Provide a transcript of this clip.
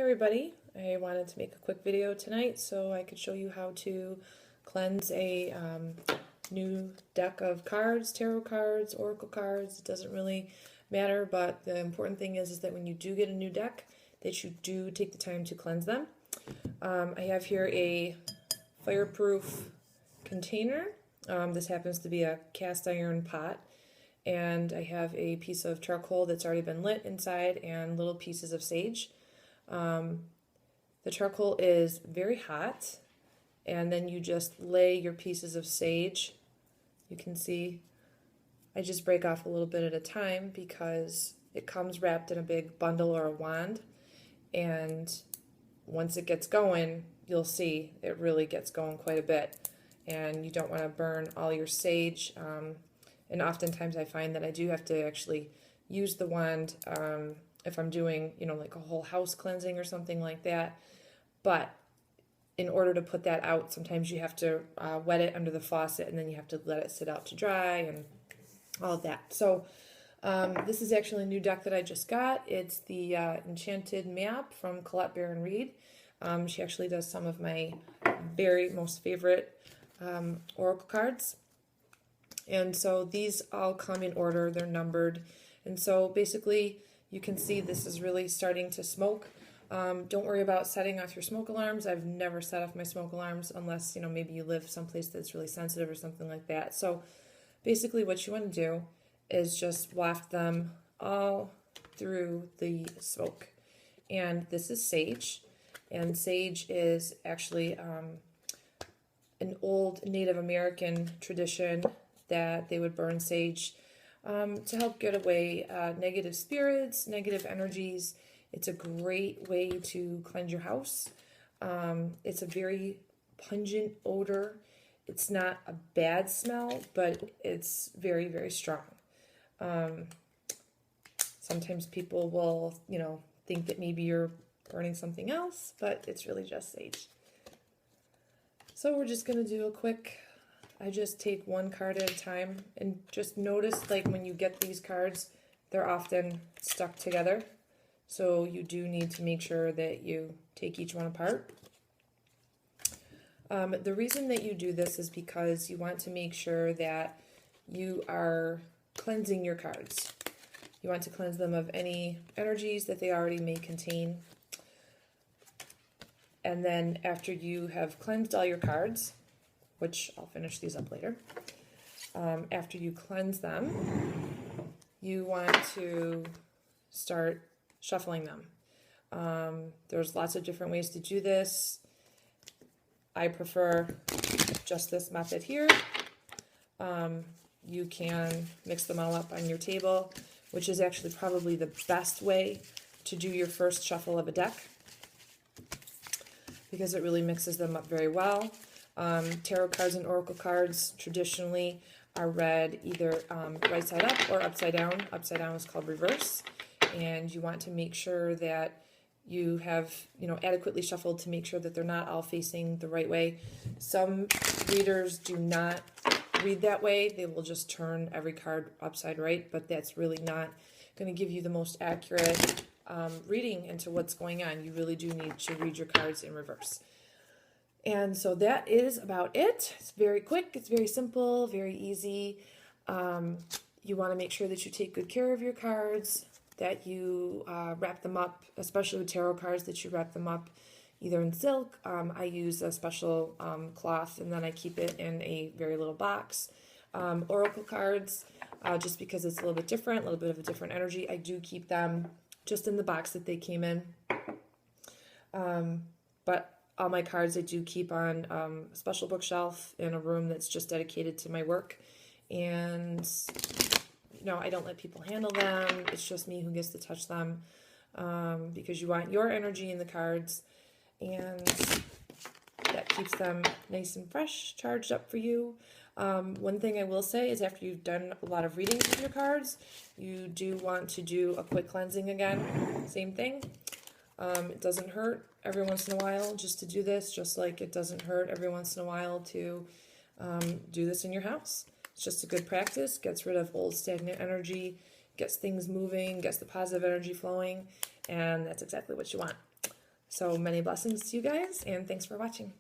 Hey everybody, I wanted to make a quick video tonight so I could show you how to cleanse a new deck of cards, tarot cards, oracle cards. It doesn't really matter, but the important thing is that when you do get a new deck, that you do take the time to cleanse them. I have here a fireproof container. This happens to be a cast iron pot, and I have a piece of charcoal that's already been lit inside and little pieces of sage. The charcoal is very hot, and then you just lay your pieces of sage. You can see I just break off a little bit at a time because it comes wrapped in a big bundle or a wand, and once it gets going, you'll see it really gets going quite a bit, and you don't want to burn all your sage. And oftentimes I find that I do have to actually use the wand if I'm doing, like a whole house cleansing or something like that. But in order to put that out, sometimes you have to wet it under the faucet, and then you have to let it sit out to dry and all of that. So this is actually a new deck that I just got. It's the Enchanted Map from Colette Baron Reed. She actually does some of my most favorite oracle cards. And so these all come in order. They're numbered. And so basically you can see this is really starting to smoke. Don't worry about setting off your smoke alarms. I've never set off my smoke alarms unless, maybe you live someplace that's really sensitive or something like that. So basically what you want to do is just waft them all through the smoke. And this is sage. And sage is actually an old Native American tradition that they would burn sage to help get away negative spirits, negative energies. It's a great way to cleanse your house. It's a very pungent odor. It's not a bad smell, but it's very, very strong. Sometimes people will, think that maybe you're burning something else, but it's really just sage. So we're just going to do a quick, I just take one card at a time, and just notice, like, when you get these cards, they're often stuck together. So you do need to make sure that you take each one apart. The reason that you do this is because you want to make sure that you are cleansing your cards. You want to cleanse them of any energies that they already may contain. And then after you have cleansed all your cards, which I'll finish these up later, after you cleanse them, you want to start shuffling them. There's lots of different ways to do this. I prefer just this method here. You can mix them all up on your table, which is actually probably the best way to do your first shuffle of a deck, because it really mixes them up very well. Tarot cards and oracle cards traditionally are read either right side up or upside down. Upside down is called reverse, and you want to make sure that you have, adequately shuffled to make sure that they're not all facing the right way. Some readers do not read that way. They will just turn every card upside right, but that's really not going to give you the most accurate reading into what's going on. You really do need to read your cards in reverse. And so that is about it. It's very quick, it's very simple, very easy. You want to make sure that you take good care of your cards, that you wrap them up, especially with tarot cards, that you wrap them up either in silk. I use a special cloth, and then I keep it in a very little box. Oracle cards, just because it's a little bit different, a little bit of a different energy, I do keep them just in the box that they came in. But all my cards I do keep on a special bookshelf in a room that's just dedicated to my work. And, I don't let people handle them. It's just me who gets to touch them, because you want your energy in the cards, and that keeps them nice and fresh, charged up for you. One thing I will say is after you've done a lot of readings with your cards, you do want to do a quick cleansing again. Same thing. It doesn't hurt every once in a while just to do this, just like it doesn't hurt every once in a while to do this in your house. It's just a good practice, gets rid of old stagnant energy, gets things moving, gets the positive energy flowing, and that's exactly what you want. So many blessings to you guys, and thanks for watching.